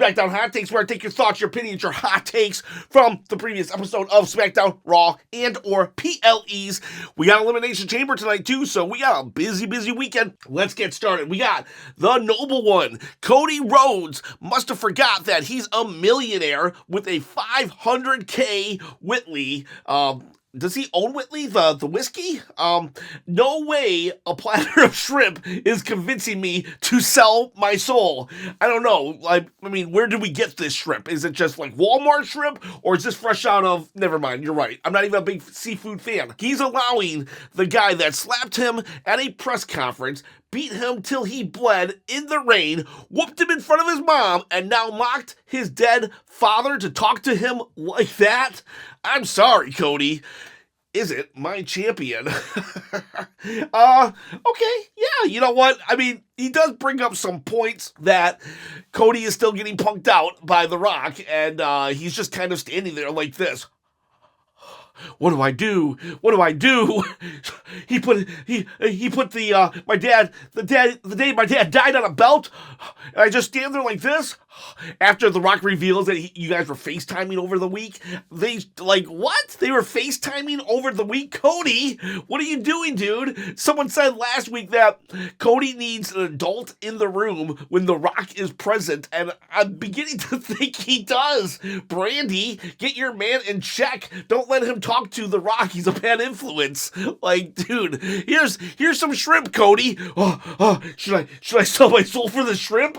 Smackdown Hot Takes, where I take your thoughts, your opinions, your hot takes from the previous episode of Smackdown, Raw, and or PLEs. We got Elimination Chamber tonight too, so we got a busy weekend. Let's get started. We got the noble one, Cody Rhodes. Must have forgot that he's a millionaire with a $500K Whitley. Does he own Whitley, the whiskey? No way a platter of shrimp is convincing me to sell my soul. I don't know. I mean, where did we get this shrimp? Is it just like Walmart shrimp? Or is this fresh out of... Never mind, you're right. I'm not even a big seafood fan. He's allowing the guy that slapped him at a press conference, beat him till he bled in the rain, whooped him in front of his mom, and now mocked his dead father to talk to him like that? I'm sorry, Cody. Is it my champion? Okay, yeah, you know what? I mean, he does bring up some points that Cody is still getting punked out by The Rock, and he's just kind of standing there like this. What do I do? What do I do? He put the day my dad died on a belt, and I just stand there like this. After The Rock reveals that you guys were FaceTiming over the week, what? They were FaceTiming over the week? Cody, what are you doing, dude? Someone said last week that Cody needs an adult in the room when The Rock is present, and I'm beginning to think he does. Brandy, get your man in check. Don't let him talk to The Rock. He's a bad influence. Like, dude, here's some shrimp, Cody. Should I sell my soul for the shrimp?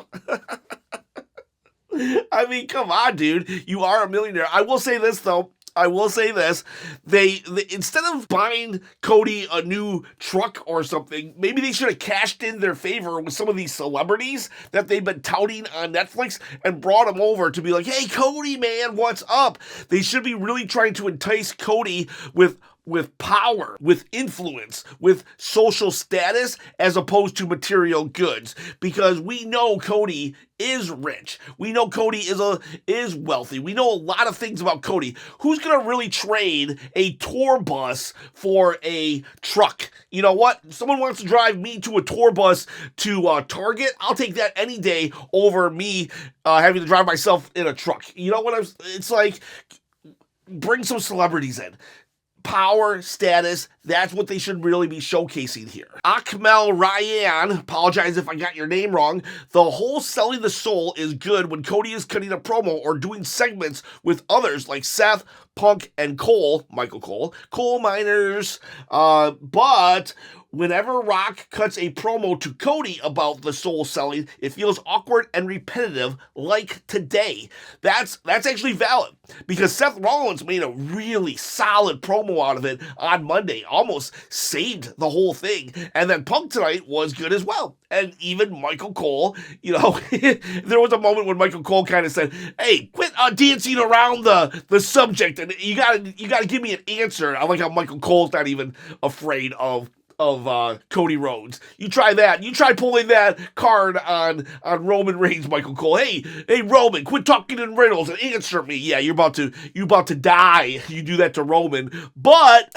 I mean, come on, dude. You are a millionaire. I will say this, though. They instead of buying Cody a new truck or something, maybe they should have cashed in their favor with some of these celebrities that they've been touting on Netflix and brought them over to be like, hey, Cody, man, what's up? They should be really trying to entice Cody with power, with influence, with social status, as opposed to material goods. Because we know Cody is rich. We know Cody is wealthy. We know a lot of things about Cody. Who's going to really trade a tour bus for a truck? You know what? If someone wants to drive me to a tour bus to Target, I'll take that any day over me having to drive myself in a truck. You know what? It's like, bring some celebrities in. Power, status, that's what they should really be showcasing here. Akmel Ryan, apologize if I got your name wrong. The whole selling the soul is good when Cody is cutting a promo or doing segments with others like Seth, Punk, and Michael Cole, coal miners. But whenever Rock cuts a promo to Cody about the soul selling, it feels awkward and repetitive like today. That's actually valid because Seth Rollins made a really solid promo out of it on Monday, almost saved the whole thing. And then Punk tonight was good as well. And even Michael Cole, you know, there was a moment when Michael Cole kind of said, hey, quit dancing around the subject and you gotta give me an answer. I like how Michael Cole's not even afraid of Cody Rhodes. You try that. You try pulling that card on Roman Reigns, Michael Cole. Hey Roman, quit talking in riddles and answer me. Yeah, you're about to die. You do that to Roman. But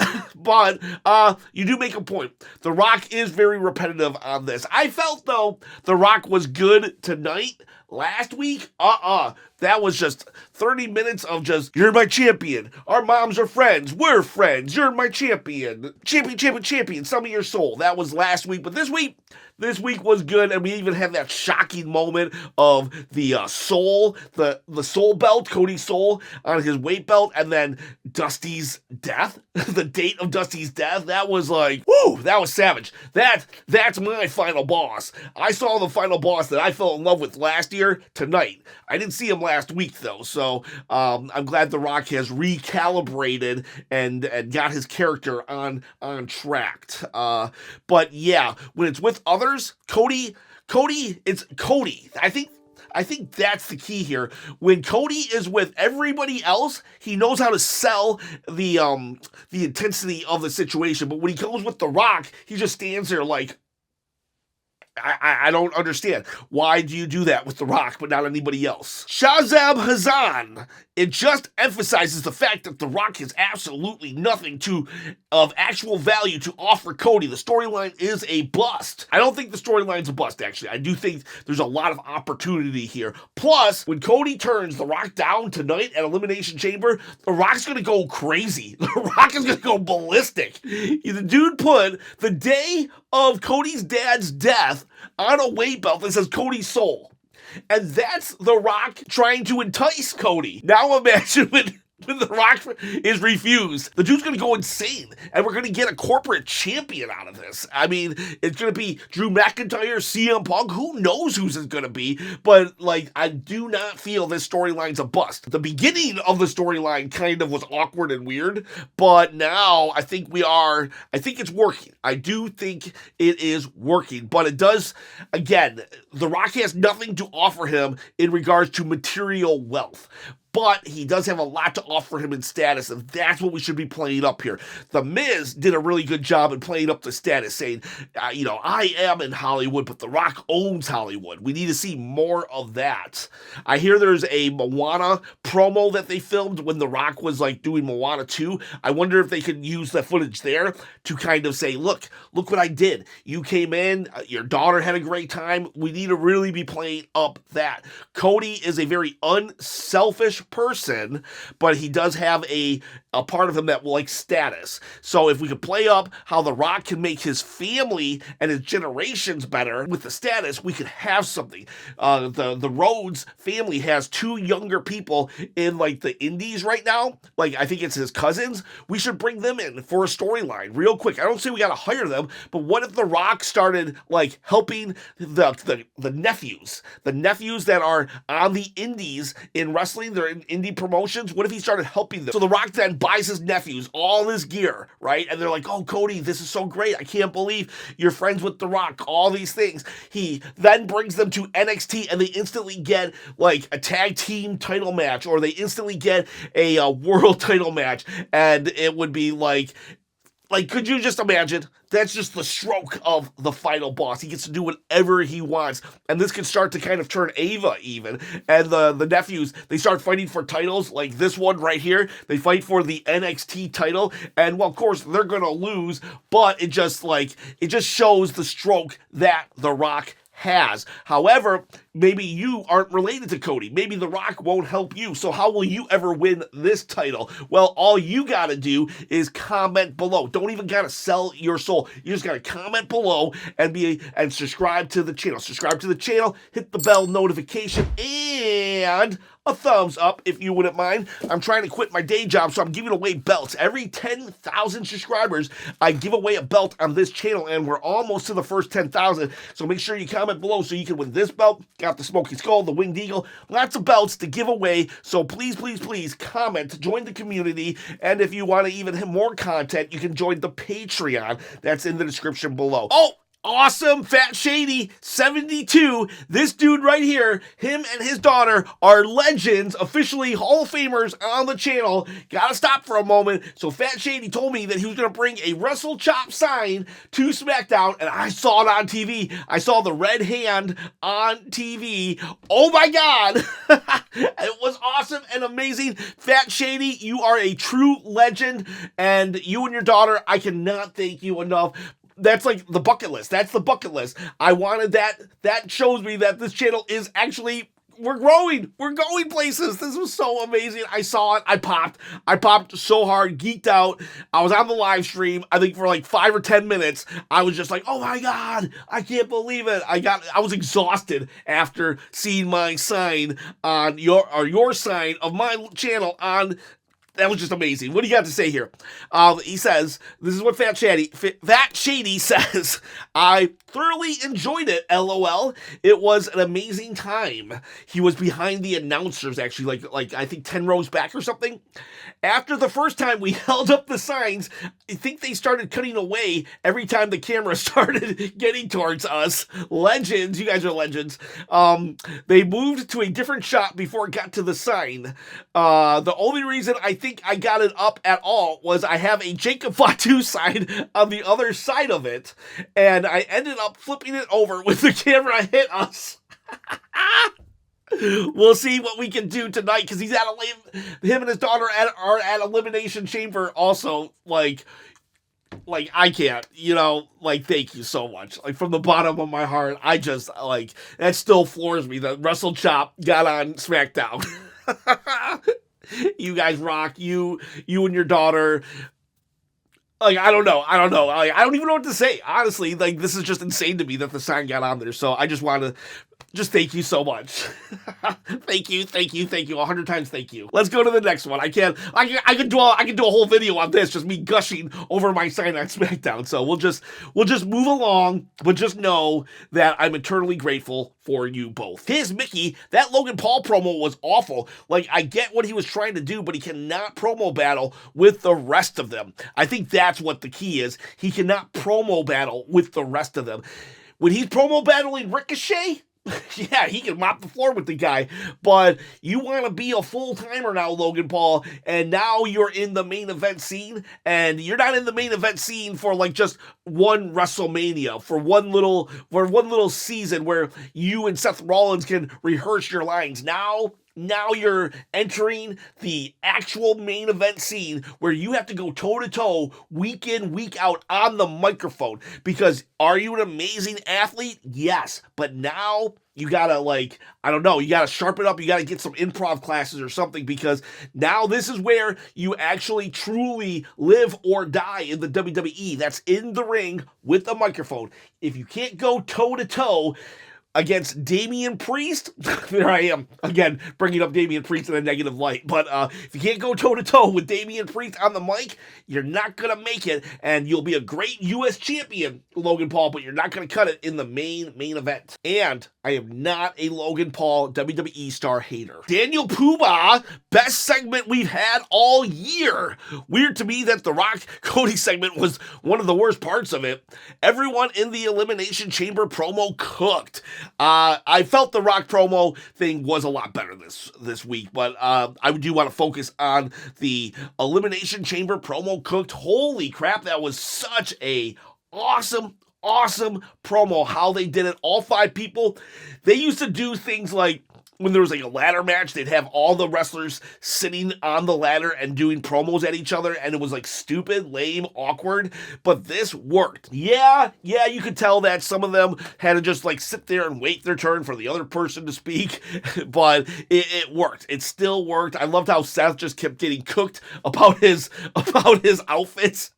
you do make a point. The Rock is very repetitive on this. I felt though The Rock was good tonight. Last week, that was just 30 minutes of just, you're my champion. Our moms are friends. We're friends. You're my champion. Champion. Sell me your soul. That was last week. But this week was good. And we even had that shocking moment of the soul, the soul belt, Cody's soul on his weight belt. And then Dusty's death, the date of Dusty's death. That was like, whoo, that was savage. That's my final boss. I saw the final boss that I fell in love with last year tonight. I didn't see him last week though, so I'm glad The Rock has recalibrated and got his character on track. But yeah, when it's with others, Cody, it's Cody. I think that's the key here. When Cody is with everybody else, he knows how to sell the intensity of the situation. But when he comes with The Rock, he just stands there like, I don't understand. Why do you do that with The Rock but not anybody else? Shazam Hazan. It just emphasizes the fact that The Rock has absolutely nothing of actual value to offer Cody. The storyline is a bust. I don't think the storyline's a bust, actually. I do think there's a lot of opportunity here. Plus, when Cody turns The Rock down tonight at Elimination Chamber, The Rock's going to go crazy. The Rock is going to go ballistic. The dude put the day of Cody's dad's death on a weight belt that says Cody's soul. And that's The Rock trying to entice Cody. Now imagine when The Rock is refused. The dude's going to go insane, and we're going to get a corporate champion out of this. I mean, it's going to be Drew McIntyre, CM Punk. Who knows who's it's going to be? But, like, I do not feel this storyline's a bust. The beginning of the storyline kind of was awkward and weird, but now I think it's working. I do think it is working, but it does, again, The Rock has nothing to offer him in regards to material wealth. But he does have a lot to offer him in status, and that's what we should be playing up here. The Miz did a really good job in playing up the status, saying, I am in Hollywood, but The Rock owns Hollywood. We need to see more of that. I hear there's a Moana promo that they filmed when The Rock was like doing Moana 2. I wonder if they could use that footage there to kind of say, look what I did. You came in, your daughter had a great time. We need to really be playing up that. Cody is a very unselfish person, but he does have a part of him that will like status. So if we could play up how The Rock can make his family and his generations better with the status, we could have something. The Rhodes family has 2 younger people in like the indies right now. Like I think it's his cousins. We should bring them in for a storyline real quick. I don't say we got to hire them, but what if The Rock started like helping the nephews that are on the indies in wrestling? They're in indie promotions. What if he started helping them? So The Rock then buys his nephews all this gear, right? And they're like, oh, Cody, this is so great. I can't believe you're friends with The Rock, all these things. He then brings them to NXT and they instantly get like a tag team title match, or they instantly get a world title match. And it would be like, could you just imagine? That's just the stroke of the final boss. He gets to do whatever he wants. And this could start to kind of turn Ava even. And the nephews, they start fighting for titles like this one right here. They fight for the NXT title. And, well, of course, they're going to lose. But it just shows the stroke that The Rock has. However, maybe you aren't related to Cody. Maybe The Rock won't help you. So how will you ever win this title? Well, all you got to do is comment below. Don't even got to sell your soul. You just got to comment below and subscribe to the channel. Subscribe to the channel, hit the bell notification, and a thumbs up if you wouldn't mind. I'm trying to quit my day job, so I'm giving away belts. Every 10,000 subscribers, I give away a belt on this channel, and we're almost to the first 10,000. So make sure you comment below so you can win this belt. Got the Smoky Skull, the Winged Eagle, lots of belts to give away. So please, please, please comment, join the community, and if you want to even have more content, you can join the Patreon. That's in the description below. Oh! Awesome Fat Shady 72. This dude right here, him and his daughter are legends, officially Hall of Famers on the channel. Gotta stop for a moment. So Fat Shady told me that he was gonna bring a Wrestlechop sign to Smackdown, and I saw it on TV. I saw the red hand on TV. Oh my God. It was awesome and amazing. Fat Shady, you are a true legend, and you and your daughter, I cannot thank you enough. That's like the bucket list. That's the bucket list. I wanted that. That shows me that this channel is actually, we're growing. We're going places. This was so amazing. I saw it. I popped so hard, geeked out. I was on the live stream, I think for like 5 or 10 minutes. I was just like, oh my God, I can't believe it. I was exhausted after seeing my sign on your sign of my channel on. That was just amazing. What do you got to say here? He says, this is what Fat Shady says. I thoroughly enjoyed it, LOL. It was an amazing time. He was behind the announcers, actually, like I think 10 rows back or something. After the first time we held up the signs, I think they started cutting away every time the camera started getting towards us. Legends. You guys are legends. They moved to a different shot before it got to the sign. The only reason I think think I got it up at all was I have a Jacob Fatu sign on the other side of it, and I ended up flipping it over with the camera hit us. We'll see what we can do tonight, because he's at him and his daughter are at Elimination Chamber also. Like I can't, thank you so much. Like, from the bottom of my heart, I just, that still floors me that Wrestlechop got on Smackdown. You guys rock. You and your daughter. Like, I don't know. I don't even know what to say. Honestly, this is just insane to me that the sign got on there. So I just want to thank you so much. Thank you. 100 times thank you. Let's go to the next one. I could do a whole video on this, just me gushing over my sign on SmackDown. So we'll just move along, but just know that I'm eternally grateful for you both. Here's Mickey. That Logan Paul promo was awful. Like, I get what he was trying to do, but he cannot promo battle with the rest of them. I think that's what the key is. He cannot promo battle with the rest of them. When he's promo battling Ricochet, yeah, he can mop the floor with the guy, but you want to be a full-timer now, Logan Paul, and now you're in the main event scene, and you're not in the main event scene for just one WrestleMania, for one little season where you and Seth Rollins can rehearse your lines. Now you're entering the actual main event scene where you have to go toe-to-toe, week in, week out on the microphone. Because are you an amazing athlete? Yes. But now you gotta, you gotta sharpen up. You gotta get some improv classes or something, because now this is where you actually truly live or die in the WWE. That's in the ring with the microphone. If you can't go toe-to-toe against Damian Priest, there I am, again, bringing up Damian Priest in a negative light, but if you can't go toe-to-toe with Damian Priest on the mic, you're not going to make it, and you'll be a great U.S. champion, Logan Paul, but you're not going to cut it in the main event. And I am not a Logan Paul WWE star hater. Daniel Puba, best segment we've had all year. Weird to me that the Rock Cody segment was one of the worst parts of it. Everyone in the Elimination Chamber promo cooked. I felt the Rock promo thing was a lot better this week, but I do want to focus on the Elimination Chamber promo cooked. Holy crap, that was such a awesome promo, how they did it. All 5 people, they used to do things like, when there was a ladder match, they'd have all the wrestlers sitting on the ladder and doing promos at each other, and it was stupid, lame, awkward, but this worked. Yeah, you could tell that some of them had to just sit there and wait their turn for the other person to speak, but it worked. It still worked. I loved how Seth just kept getting cooked about his outfits.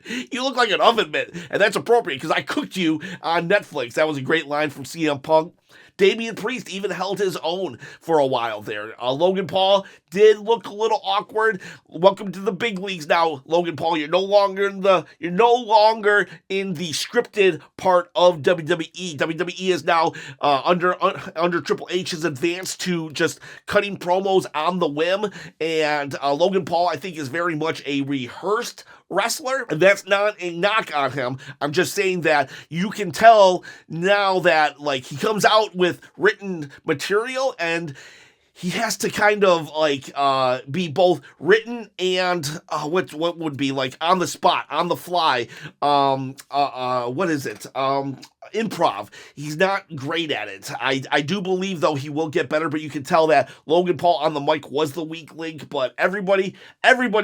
You look like an oven mitt, and that's appropriate because I cooked you on Netflix. That was a great line from CM Punk. Damian Priest even held his own for a while there. Logan Paul did look a little awkward. Welcome to the big leagues now, Logan Paul. You're no longer in the scripted part of WWE. WWE is now under Triple H has advanced to just cutting promos on the whim, and Logan Paul, I think, is very much a rehearsed wrestler, and that's not a knock on him. I'm just saying that you can tell now that he comes out with written material, and he has to kind of be both written and what would be on the spot, on the fly. What is it? Improv. He's not great at it. I do believe, though, he will get better, but you can tell that Logan Paul on the mic was the weak link, but everybody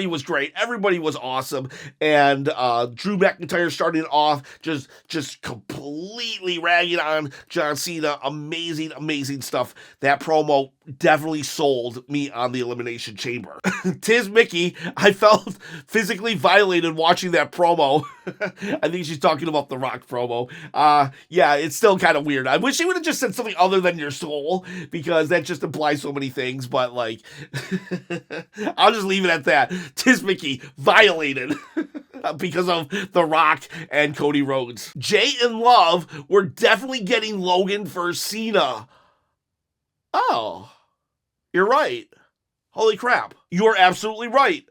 was great. Everybody was awesome. And Drew McIntyre started off just completely ragging on John Cena. Amazing stuff. That promo definitely sold me on the Elimination Chamber. Tiz Mickey, I felt physically violated watching that promo. I think she's talking about the Rock promo. Yeah, it's still kind of weird. I wish she would have just said something other than your soul, because that just implies so many things, but I'll just leave it at that. Tiz Mickey violated because of The Rock and Cody Rhodes. Jay and Love were definitely getting Logan for Cena. Oh, you're right. Holy crap. You're absolutely right.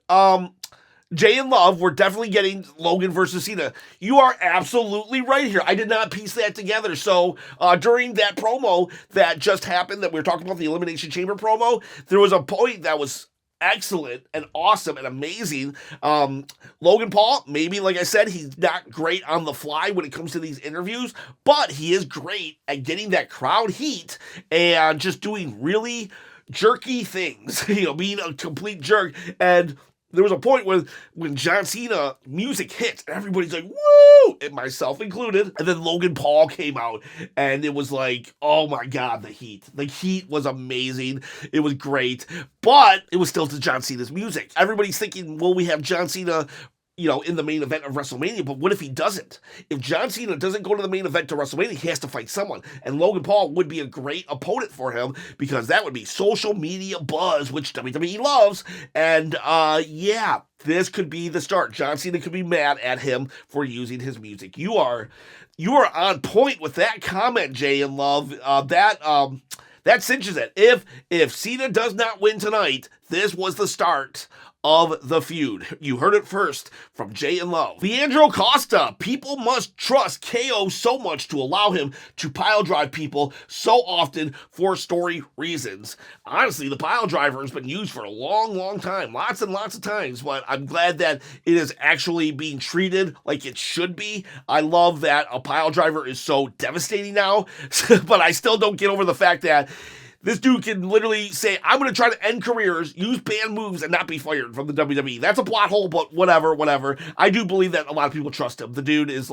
Jay and Love were definitely getting Logan versus Cena. You are absolutely right here. I did not piece that together. So during that promo that just happened, that we were talking about, the Elimination Chamber promo, there was a point that was excellent and awesome and amazing. Logan Paul, maybe, like I said, he's not great on the fly when it comes to these interviews, but he is great at getting that crowd heat and just doing really jerky things, being a complete jerk. And there was a point when John Cena music hit, and everybody's like, woo! And myself included. And then Logan Paul came out, and it was like, oh my God, the heat. The heat was amazing. It was great. But it was still to John Cena's music. Everybody's thinking, well, we have John Cena, in the main event of WrestleMania, but what if he doesn't? If John Cena doesn't go to the main event to WrestleMania, he has to fight someone, and Logan Paul would be a great opponent for him, because that would be social media buzz, which WWE loves, and yeah, this could be the start. John Cena could be mad at him for using his music. You are on point with that comment, Jay and Love. That cinches it. If Cena does not win tonight, this was the start of the feud. You heard it first from Jay and Love. Leandro Costa. People must trust KO so much to allow him to pile drive people so often for story reasons. Honestly, the pile driver has been used for a long, long time. Lots and lots of times, but I'm glad that it is actually being treated like it should be. I love that a pile driver is so devastating now, but I still don't get over the fact that this dude can literally say, I'm going to try to end careers, use banned moves, and not be fired from the WWE. That's a plot hole, but whatever. I do believe that a lot of people trust him. The dude is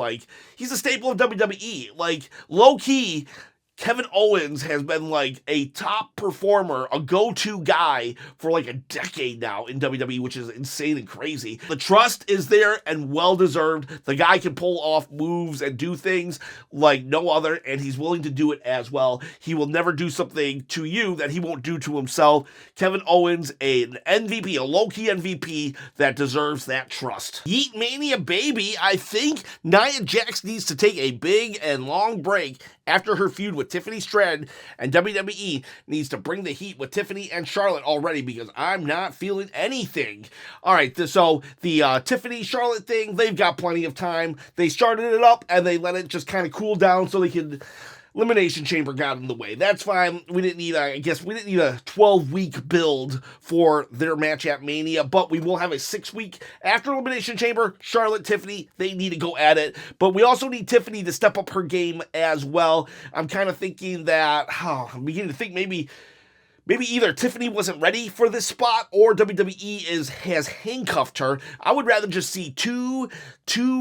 he's a staple of WWE. Low-key, Kevin Owens has been a top performer, a go-to guy for a decade now in WWE, which is insane and crazy. The trust is there and well-deserved. The guy can pull off moves and do things like no other, and he's willing to do it as well. He will never do something to you that he won't do to himself. Kevin Owens, an MVP, a low-key MVP that deserves that trust. Yeet Mania baby, I think Nia Jax needs to take a big and long break after her feud with Tiffany Stratton, and WWE needs to bring the heat with Tiffany and Charlotte already, because I'm not feeling anything. All right, so the Tiffany-Charlotte thing, they've got plenty of time. They started it up, and they let it just kind of cool down so they could... Elimination Chamber got in the way. That's fine. We didn't need a 12-week build for their match at Mania, but we will have a 6-week after Elimination Chamber. Charlotte, Tiffany, they need to go at it, but we also need Tiffany to step up her game as well. I'm kind of thinking that, I'm beginning to think maybe either Tiffany wasn't ready for this spot or WWE has handcuffed her. I would rather just see two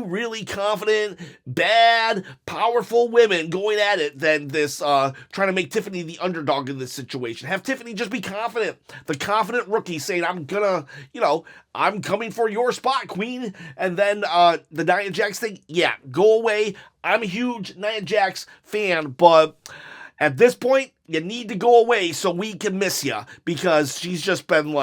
really confident, bad, powerful women going at it than this trying to make Tiffany the underdog in this situation. Have Tiffany just be confident. The confident rookie saying, I'm coming for your spot, queen. And then the Nia Jax thing, yeah, go away. I'm a huge Nia Jax fan, but at this point, you need to go away so we can miss you, because she's just been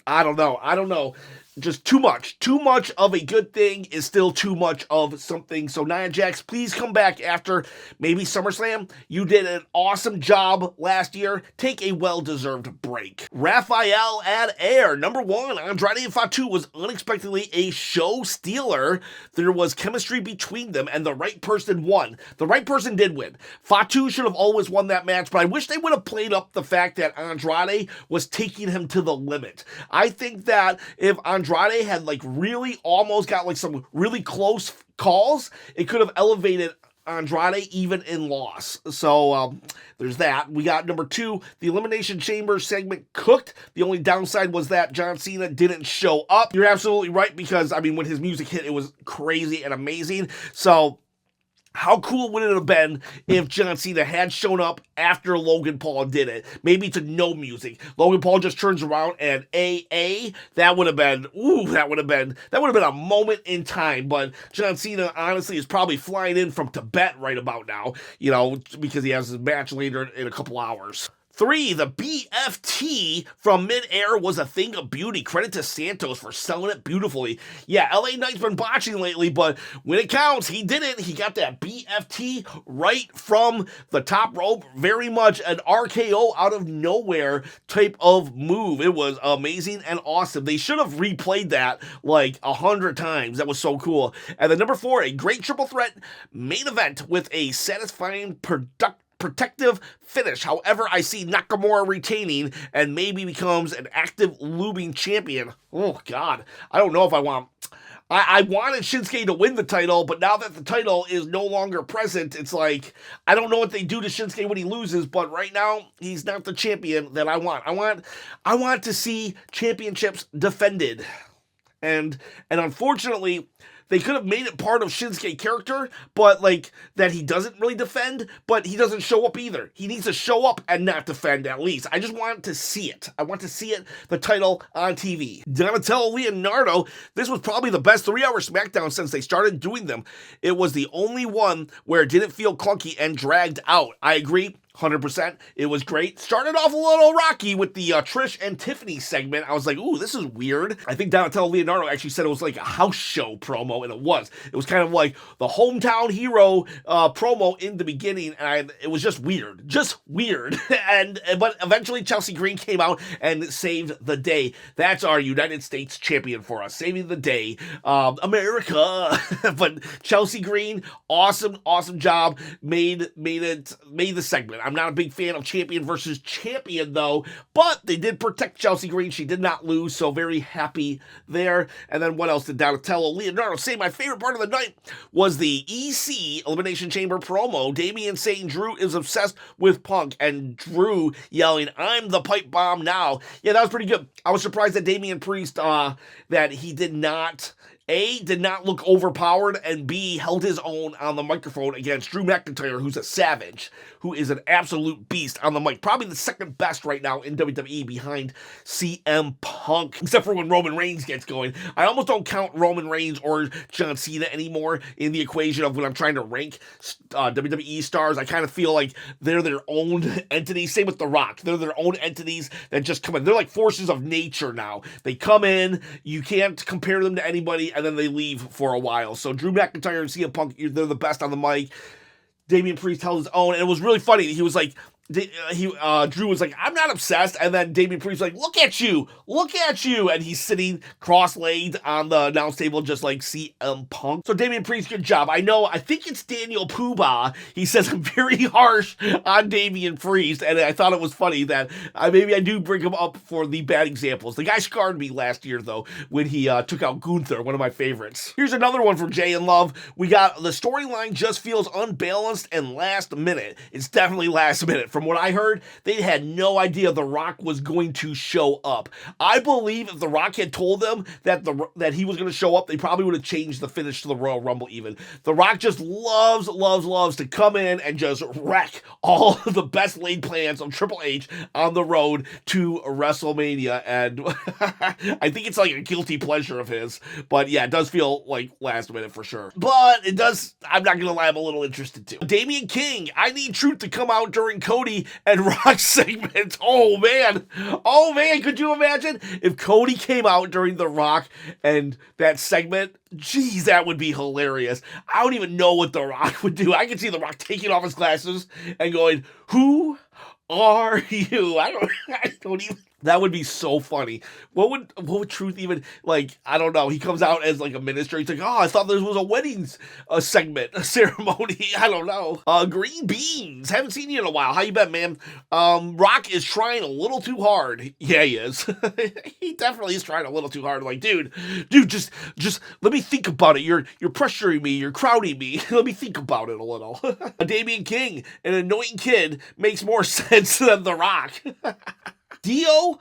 I don't know. Just too much. Too much of a good thing is still too much of something. So Nia Jax, please come back after maybe SummerSlam. You did an awesome job last year. Take a well-deserved break. Raphael Ad Air. Number 1, Andrade and Fatu was unexpectedly a show stealer. There was chemistry between them, and the right person won. The right person did win. Fatu should have always won that match, but I wish they would have played up the fact that Andrade was taking him to the limit. I think that if Andrade had really almost got some really close calls, it could have elevated Andrade even in loss. So there's that. We got number 2, the Elimination Chamber segment cooked. The only downside was that John Cena didn't show up. You're absolutely right, because when his music hit, it was crazy and amazing. So how cool would it have been if John Cena had shown up after Logan Paul did it? Maybe to no music. Logan Paul just turns around and that would have been a moment in time. But John Cena honestly is probably flying in from Tibet right about now, because he has his match later in a couple hours. 3, the BFT from midair was a thing of beauty. Credit to Santos for selling it beautifully. Yeah, LA Knight's been botching lately, but when it counts, he did it. He got that BFT right from the top rope. Very much an RKO out of nowhere type of move. It was amazing and awesome. They should have replayed that 100 times. That was so cool. And then number 4, a great triple threat main event with a satisfying protective finish. However, I see Nakamura retaining and maybe becomes an active looming champion. Oh, God. I don't know if I want... I wanted Shinsuke to win the title, but now that the title is no longer present, it's like, I don't know what they do to Shinsuke when he loses, but right now, he's not the champion that I want. I want to see championships defended. And unfortunately, they could have made it part of Shinsuke's character, but like that he doesn't really defend, but he doesn't show up either. He needs to show up and not defend at least. I just want to see it. I want to see it, the title on TV. Donatello Leonardo, this was probably the best 3-hour SmackDown since they started doing them. It was the only one where it didn't feel clunky and dragged out. I agree. 100%. It was great. Started off a little rocky with the Trish and Tiffany segment. I was like, ooh, this is weird. I think Donatello Leonardo actually said it was like a house show promo, and it was. It was kind of like the hometown hero promo in the beginning, and it was just weird. Just weird. But eventually Chelsea Green came out and saved the day. That's our United States champion for us. Saving the day. America. But Chelsea Green, awesome job. Made the segment. I'm not a big fan of champion versus champion, though, but they did protect Chelsea Green. She did not lose, so very happy there. And then what else did Donatello Leonardo say? My favorite part of the night was the EC Elimination Chamber promo. Damian saying Drew is obsessed with Punk, and Drew yelling, I'm the pipe bomb now. Yeah, that was pretty good. I was surprised that Damian Priest, that he did not look overpowered, and B, held his own on the microphone against Drew McIntyre, who's a savage, who is an absolute beast on the mic. Probably the second best right now in WWE behind CM Punk, except for when Roman Reigns gets going. I almost don't count Roman Reigns or John Cena anymore in the equation of when I'm trying to rank WWE stars. I kind of feel like they're their own entities. Same with The Rock. They're their own entities that just come in. They're like forces of nature now. They come in, you can't compare them to anybody, and then they leave for a while. So Drew McIntyre and CM Punk, they're the best on the mic. Damian Priest held his own, and it was really funny. He was like, Drew was like, I'm not obsessed, and then Damian Priest was like, look at you, and he's sitting cross-legged on the announce table just like CM Punk. So Damian Priest, good job. I think it's Daniel Poobah. He says I'm very harsh on Damian Priest, and I thought it was funny that maybe I do bring him up for the bad examples. The guy scarred me last year, though, when he took out Gunther, one of my favorites. Here's another one from Jay and Love. We got the storyline just feels unbalanced and last minute. It's definitely last minute. From what I heard, they had no idea The Rock was going to show up. I believe if The Rock had told them that he was going to show up, they probably would have changed the finish to the Royal Rumble even. The Rock just loves to come in and just wreck all the best laid plans of Triple H on the road to WrestleMania, and I think it's like a guilty pleasure of his. But yeah, it does feel like last minute for sure. But it does, I'm not going to lie, I'm a little interested too. Damian King, I need Truth to come out during Cody and Rock segments. Oh man, could you imagine if Cody came out during the Rock and that segment? Jeez, that would be hilarious. I don't even know what the Rock would do. I could see the Rock taking off his glasses and going, who are you? I don't even. That would be so funny. What would Truth even, like, I don't know. He comes out as like a minister. He's like, oh, I thought this was a weddings segment, a ceremony. I don't know. Green Beans. Haven't seen you in a while. How you been, man? Rock is trying a little too hard. Yeah, he is. He definitely is trying a little too hard. Like, dude, just let me think about it. You're pressuring me. You're crowding me. Let me think about it a little. Damian King, an annoying kid, makes more sense than The Rock. Dio_Kazuya.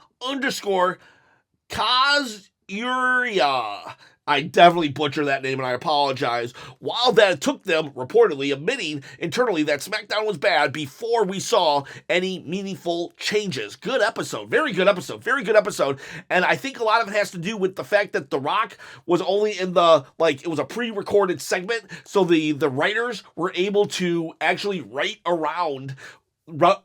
I definitely butchered that name, and I apologize. While that took them, reportedly, admitting internally that SmackDown was bad before we saw any meaningful changes. Good episode. Very good episode. Very good episode. And I think a lot of it has to do with the fact that The Rock was only in the, like, it was a pre-recorded segment, so the writers were able to actually write around.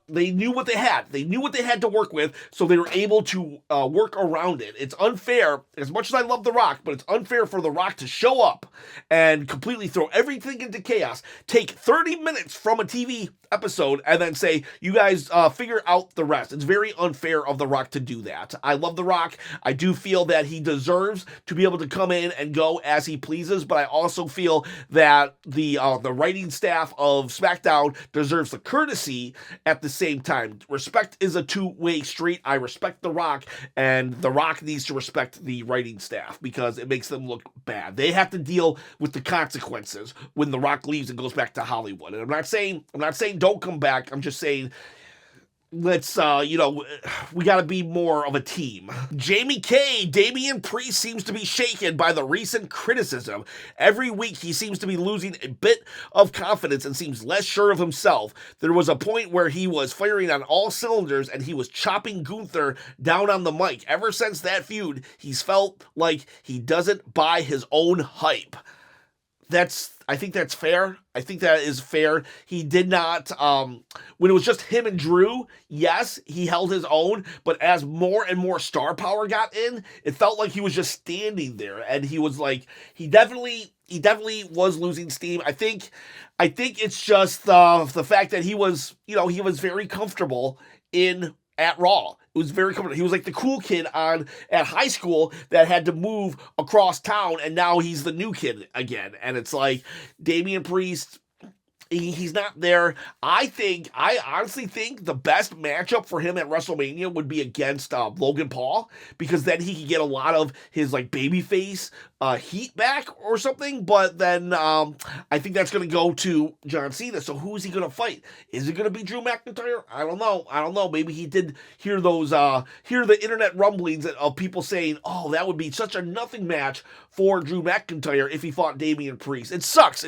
They knew what they had. They knew what they had to work with, so they were able to work around it. It's unfair, as much as I love The Rock, but it's unfair for The Rock to show up and completely throw everything into chaos, take 30 minutes from a TV episode and then say, you guys figure out the rest. It's very unfair of The Rock to do that. I love The Rock. I do feel that he deserves to be able to come in and go as he pleases, but I also feel that the writing staff of SmackDown deserves the courtesy at the same time. Respect is a two-way street. I respect The Rock, and The Rock needs to respect the writing staff because it makes them look bad. They have to deal with the consequences when The Rock leaves and goes back to Hollywood. And I'm not saying don't come back. I'm just saying let's, we got to be more of a team. Jamie K. Damian Priest seems to be shaken by the recent criticism. Every week he seems to be losing a bit of confidence and seems less sure of himself. There was a point where he was firing on all cylinders and he was chopping Gunther down on the mic. Ever since that feud, he's felt like he doesn't buy his own hype. I think that's fair. I think that is fair. He did not, when it was just him and Drew, yes, he held his own, but as more and more star power got in, it felt like he was just standing there, and he was like, he definitely was losing steam. I think it's just the fact that he was very comfortable at Raw. It was very comfortable. He was like the cool kid at high school that had to move across town, and now he's the new kid again. And it's like Damian Priest, he's not there. I honestly think the best matchup for him at WrestleMania would be against Logan Paul, because then he could get a lot of his like babyface heat back or something. But then I think that's going to go to John Cena. So who is he going to fight? Is it going to be Drew McIntyre? I don't know. Maybe he did hear the internet rumblings of people saying, oh, that would be such a nothing match for Drew McIntyre if he fought Damian Priest. It sucks.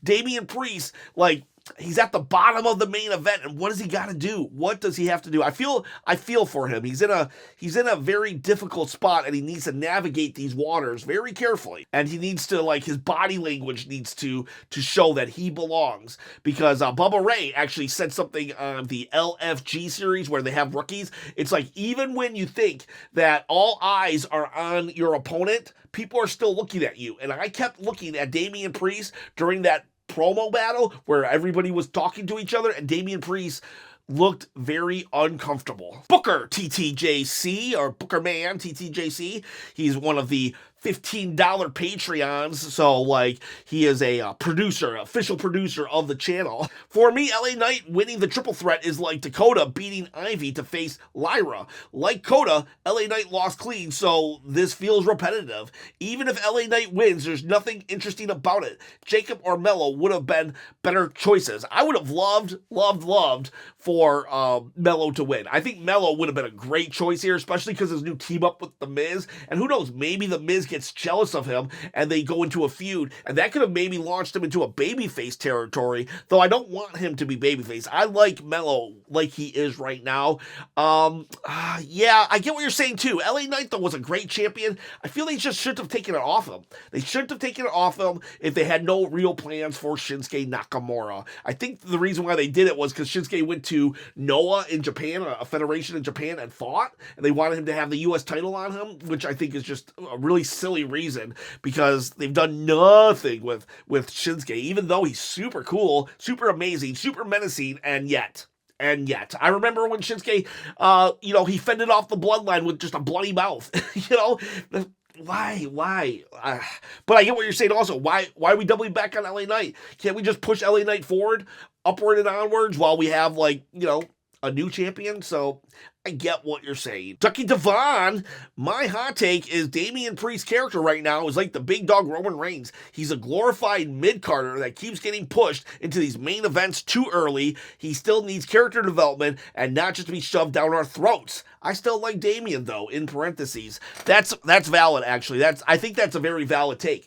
Damian Priest, like, he's at the bottom of the main event, and what does he got to do? What does he have to do? I feel for him. He's in a very difficult spot, and he needs to navigate these waters very carefully. And he needs to, like, his body language needs to show that he belongs, because Bubba Ray actually said something on the LFG series where they have rookies. It's like, even when you think that all eyes are on your opponent, people are still looking at you. And I kept looking at Damian Priest during that promo battle where everybody was talking to each other, and Damian Priest looked very uncomfortable. Booker TTJC, or Booker Man TTJC, he's one of the $15 Patreons, so like he is a official producer of the channel. For me, LA Knight winning the triple threat is like Dakota beating Ivy to face Lyra. Like Coda, LA Knight lost clean, so this feels repetitive. Even if LA Knight wins, there's nothing interesting about it. Jacob or Mello would have been better choices. I would have loved for Mello to win. I think Mello would have been a great choice here, especially because his new team up with The Miz, and who knows, maybe The Miz gets jealous of him and they go into a feud, and that could have maybe launched him into a babyface territory, though I don't want him to be babyface. I like Mello like he is right now. Yeah, I get what you're saying too. LA Knight, though, was a great champion. I feel they just shouldn't have taken it off him. They shouldn't have taken it off him if they had no real plans for Shinsuke Nakamura. I think the reason why they did it was because Shinsuke went to Noah in Japan, a federation in Japan, and fought, and they wanted him to have the U.S. title on him, which I think is just a really silly reason, because they've done nothing with Shinsuke, even though he's super cool, super amazing, super menacing, and yet, I remember when Shinsuke, he fended off the bloodline with just a bloody mouth, Why? But I get what you're saying also. Why are we doubling back on LA Knight? Can't we just push LA Knight forward, upward and onwards, while we have, like, a new champion? So I get what you're saying. Ducky Devon, my hot take is Damian Priest's character right now is like the big dog Roman Reigns. He's a glorified mid-carder that keeps getting pushed into these main events too early. He still needs character development and not just to be shoved down our throats. I still like Damian, though, in parentheses. That's valid, actually. I think that's a very valid take.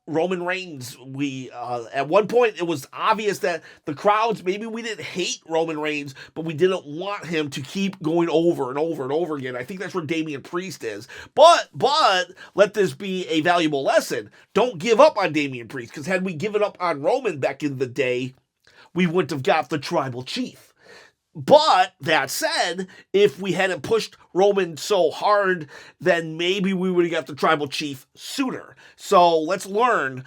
Roman Reigns, we at one point it was obvious that the crowds, maybe we didn't hate Roman Reigns, but we didn't want him to keep going over and over and over again. I think that's where Damian Priest is. But let this be a valuable lesson. Don't give up on Damian Priest, because had we given up on Roman back in the day, we wouldn't have got the tribal chief. But that said, if we hadn't pushed Roman so hard, then maybe we would have got the tribal chief sooner. So let's learn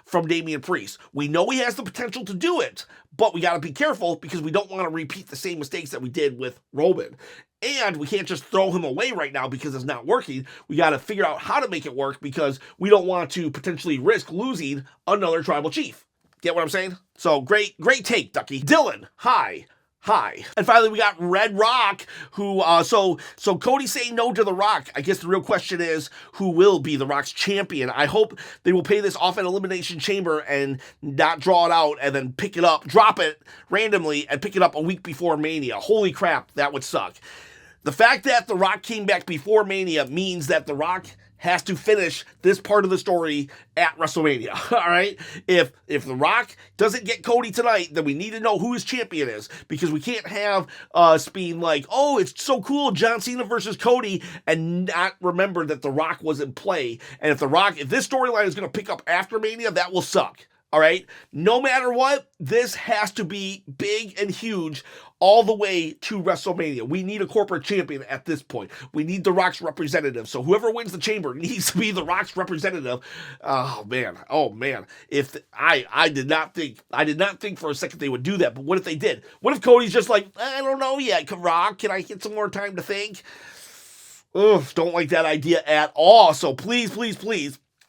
from Damian Priest. We know he has the potential to do it, but we got to be careful because we don't want to repeat the same mistakes that we did with Roman. And we can't just throw him away right now because it's not working. We got to figure out how to make it work because we don't want to potentially risk losing another tribal chief. Get what I'm saying? So great take, Ducky. Dylan, hi. And finally, we got Red Rock, who, so Cody saying no to The Rock. I guess the real question is, who will be The Rock's champion? I hope they will pay this off at Elimination Chamber and not draw it out and then pick it up, drop it randomly and pick it up a week before Mania. Holy crap, that would suck. The fact that The Rock came back before Mania means that The Rock has to finish this part of the story at WrestleMania, all right? If The Rock doesn't get Cody tonight, then we need to know who his champion is, because we can't have us being like, oh, it's so cool, John Cena versus Cody, and not remember that The Rock was in play. And if this storyline is going to pick up after Mania, that will suck. All right? No matter what, this has to be big and huge all the way to WrestleMania. We need a corporate champion at this point. We need The Rock's representative. So whoever wins the chamber needs to be The Rock's representative. Oh man. If I did not think for a second they would do that. But what if they did? What if Cody's just like, I don't know yet, Rock, can I get some more time to think? Ugh, don't like that idea at all. So please,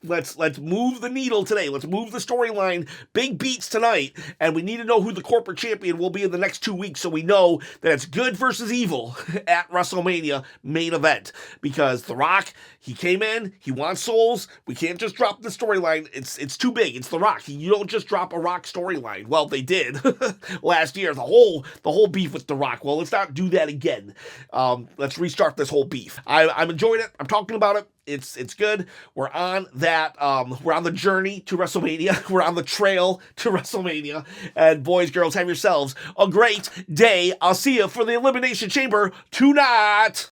let's move the needle today. Let's move the storyline. Big beats tonight, and we need to know who the corporate champion will be in the next 2 weeks so we know that it's good versus evil at WrestleMania main event. Because The Rock, he came in, he wants souls. We can't just drop the storyline. It's too big. It's The Rock. You don't just drop a Rock storyline. Well, they did last year. The whole beef with The Rock. Well, let's not do that again. Let's restart this whole beef. I'm enjoying it. I'm talking about it. It's good. We're on that. We're on the journey to WrestleMania. We're on the trail to WrestleMania. And boys, girls, have yourselves a great day. I'll see you for the Elimination Chamber tonight.